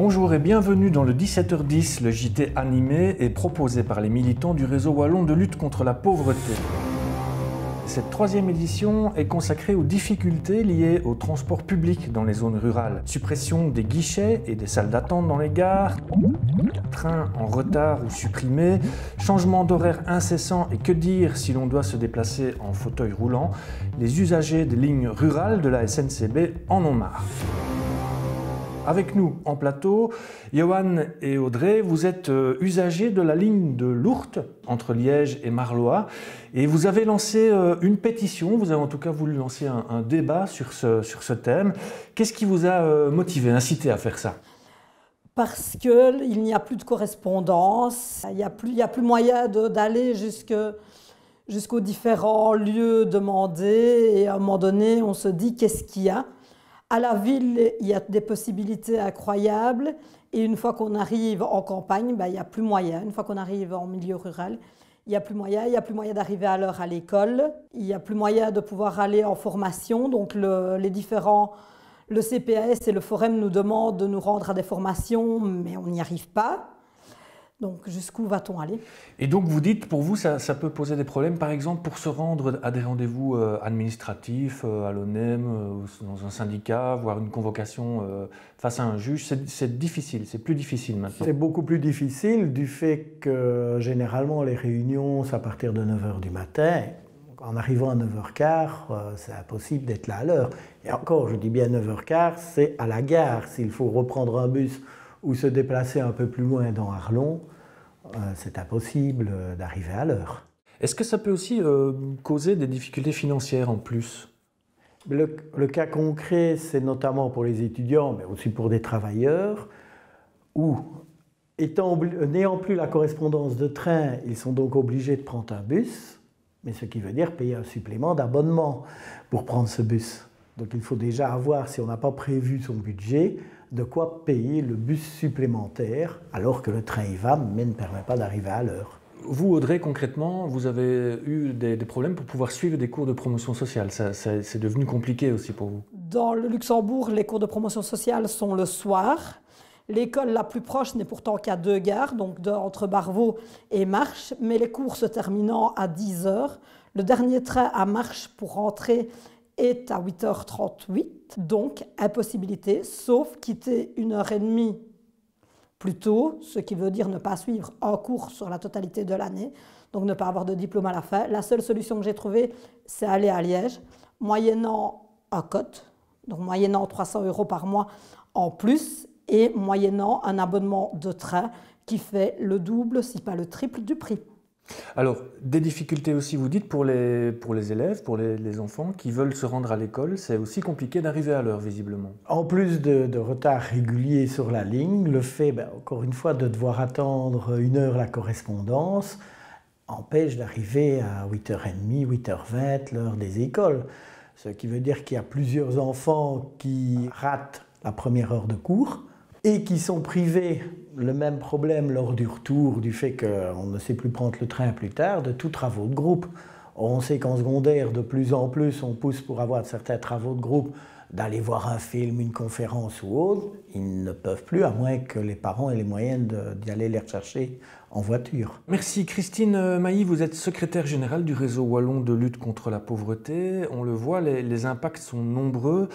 Bonjour et bienvenue dans le 17h10, le JT animé et proposé par les militants du réseau wallon de lutte contre la pauvreté. Cette troisième édition est consacrée aux difficultés liées au transport public dans les zones rurales. Suppression des guichets et des salles d'attente dans les gares, trains en retard ou supprimés, changement d'horaire incessant et que dire si l'on doit se déplacer en fauteuil roulant, les usagers des lignes rurales de la SNCB en ont marre. Avec nous en plateau, Johan et Audrey, vous êtes usagers de la ligne de Lourdes entre Liège et Marlois et vous avez lancé une pétition, vous avez en tout cas voulu lancer un débat sur ce thème. Qu'est-ce qui vous a motivé, incité à faire ça? Parce qu'il n'y a plus de correspondance, il n'y a plus moyen d'aller jusqu'aux différents lieux demandés et à un moment donné on se dit qu'est-ce qu'il y a? À la ville, il y a des possibilités incroyables et une fois qu'on arrive en campagne, il n'y a plus moyen. Une fois qu'on arrive en milieu rural, il n'y a plus moyen. Il n'y a plus moyen d'arriver à l'heure à l'école. Il n'y a plus moyen de pouvoir aller en formation. Donc le CPAS et le Forum nous demandent de nous rendre à des formations, mais on n'y arrive pas. Donc jusqu'où va-t-on aller? Et donc vous dites, pour vous, ça peut poser des problèmes, par exemple, pour se rendre à des rendez-vous administratifs, à l'ONEM, dans un syndicat, voire une convocation face à un juge. C'est difficile, c'est plus difficile maintenant. C'est beaucoup plus difficile du fait que généralement les réunions, c'est à partir de 9h du matin. En arrivant à 9h15, c'est impossible d'être là à l'heure. Et encore, je dis bien 9h15, c'est à la gare. S'il faut reprendre un bus ou se déplacer un peu plus loin dans Arlon, c'est impossible d'arriver à l'heure. Est-ce que ça peut aussi causer des difficultés financières en plus? Le cas concret, c'est notamment pour les étudiants, mais aussi pour des travailleurs, où, n'ayant plus la correspondance de train, ils sont donc obligés de prendre un bus, mais ce qui veut dire payer un supplément d'abonnement pour prendre ce bus. Donc il faut déjà avoir, si on n'a pas prévu son budget, de quoi payer le bus supplémentaire alors que le train y va mais ne permet pas d'arriver à l'heure. Vous, Audrey, concrètement, vous avez eu des problèmes pour pouvoir suivre des cours de promotion sociale. C'est devenu compliqué aussi pour vous. Dans le Luxembourg, les cours de promotion sociale sont le soir. L'école la plus proche n'est pourtant qu'à 2 gares, donc entre Barvaux et Marche, mais les cours se terminant à 10h. Le dernier train à Marche pour rentrer est à 8h38, donc impossibilité, sauf quitter 1h30 plus tôt, ce qui veut dire ne pas suivre un cours sur la totalité de l'année, donc ne pas avoir de diplôme à la fin. La seule solution que j'ai trouvée, c'est aller à Liège, moyennant un cote, donc moyennant 300 € par mois en plus, et moyennant un abonnement de train qui fait le double, si pas le triple du prix. Alors, des difficultés aussi, vous dites, pour les élèves, pour les enfants qui veulent se rendre à l'école, c'est aussi compliqué d'arriver à l'heure, visiblement. En plus de retard régulier sur la ligne, le fait, encore une fois, de devoir attendre 1 heure la correspondance empêche d'arriver à 8h30, 8h20, l'heure des écoles. Ce qui veut dire qu'il y a plusieurs enfants qui ratent la première heure de cours et qui sont privés, le même problème lors du retour, du fait qu'on ne sait plus prendre le train plus tard, de tous travaux de groupe. On sait qu'en secondaire, de plus en plus, on pousse pour avoir certains travaux de groupe, d'aller voir un film, une conférence ou autre. Ils ne peuvent plus, à moins que les parents aient les moyens d'y aller les rechercher en voiture. Merci. Christine Mailly, vous êtes secrétaire générale du réseau wallon de lutte contre la pauvreté. On le voit, les impacts sont nombreux.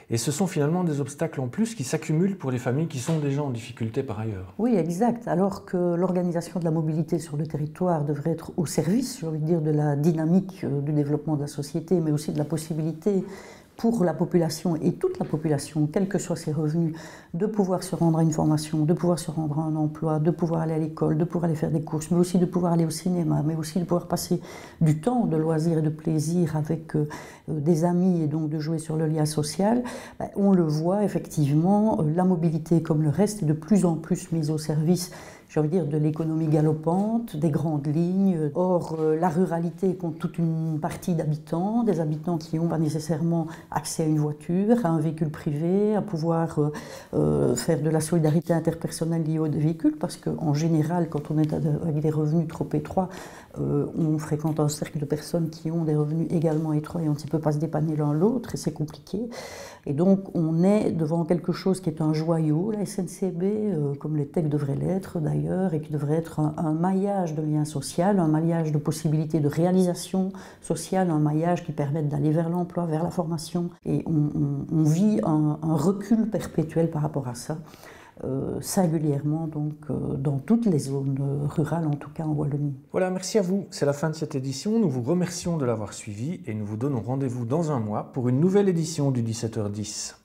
Et ce sont finalement des obstacles en plus qui s'accumulent pour les familles qui sont déjà en difficulté par ailleurs. Oui, exact. Alors que l'organisation de la mobilité sur le territoire devrait être au service, j'ai envie de dire, de la dynamique du développement de la société, mais aussi de la possibilité pour la population et toute la population, quels que soient ses revenus, de pouvoir se rendre à une formation, de pouvoir se rendre à un emploi, de pouvoir aller à l'école, de pouvoir aller faire des courses, mais aussi de pouvoir aller au cinéma, mais aussi de pouvoir passer du temps de loisirs et de plaisir avec des amis et donc de jouer sur le lien social. On le voit effectivement, la mobilité comme le reste est de plus en plus mise au service, j'ai envie de dire, de l'économie galopante, des grandes lignes. Or, la ruralité compte toute une partie d'habitants, des habitants qui n'ont pas nécessairement accès à une voiture, à un véhicule privé, à pouvoir faire de la solidarité interpersonnelle liée aux véhicules, parce qu'en général, quand on est avec des revenus trop étroits, On fréquente un cercle de personnes qui ont des revenus également étroits et on ne peut pas se dépanner l'un l'autre et c'est compliqué. Et donc on est devant quelque chose qui est un joyau, la SNCB, comme les TEC devraient l'être d'ailleurs, et qui devrait être un maillage de lien social, un maillage de possibilités de réalisation sociale, un maillage qui permette d'aller vers l'emploi, vers la formation. Et on vit un recul perpétuel par rapport à ça. Singulièrement donc dans toutes les zones rurales, en tout cas en Wallonie. Voilà, merci à vous. C'est la fin de cette édition. Nous vous remercions de l'avoir suivi et nous vous donnons rendez-vous dans un mois pour une nouvelle édition du 17h10.